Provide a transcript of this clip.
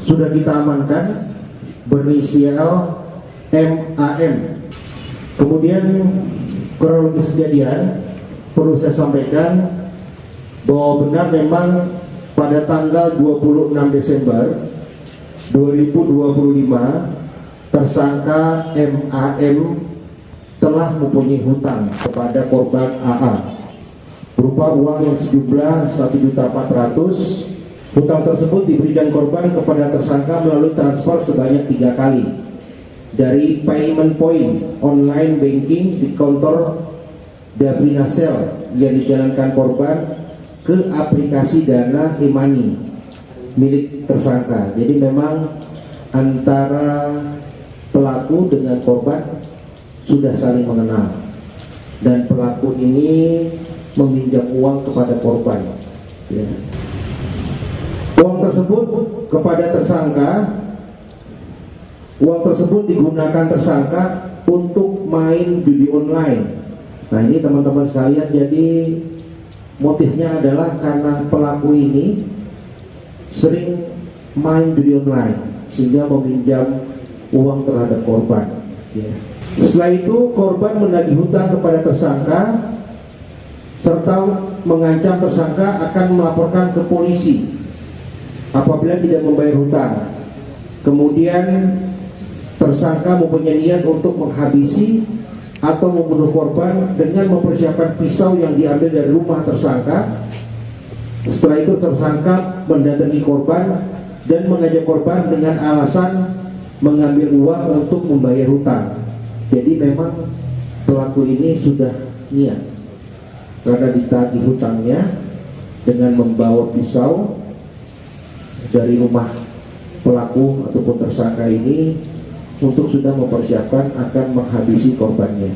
sudah kita amankan berinisial MAM. Kemudian kronologis kejadian perlu saya sampaikan bahwa benar memang pada tanggal 26 Desember 2025 tersangka MAM telah mempunyai hutang kepada korban AA berupa uang yang sejumlah 1.400.000. Hutang tersebut diberikan korban kepada tersangka melalui transfer sebanyak 3 kali dari payment point online banking di kantor Davinasel yang dijalankan korban ke aplikasi Dana e-money milik tersangka. Jadi memang antara pelaku dengan korban sudah saling mengenal, dan pelaku ini meminjam uang kepada korban, ya. Uang tersebut kepada tersangka, uang tersebut digunakan tersangka untuk main judi online. Nah ini teman-teman sekalian, jadi motifnya adalah karena pelaku ini sering main judi online sehingga meminjam uang terhadap korban, ya. Setelah itu korban menagih hutang kepada tersangka serta mengancam tersangka akan melaporkan ke polisi apabila tidak membayar hutang. Kemudian tersangka mempunyai niat untuk menghabisi atau membunuh korban dengan mempersiapkan pisau yang diambil dari rumah tersangka. Setelah itu tersangka mendatangi korban dan mengajak korban dengan alasan mengambil uang untuk membayar hutang. Jadi memang pelaku ini sudah niat karena ditagih hutangnya dengan membawa pisau dari rumah pelaku ataupun tersangka ini untuk sudah mempersiapkan akan menghabisi korbannya.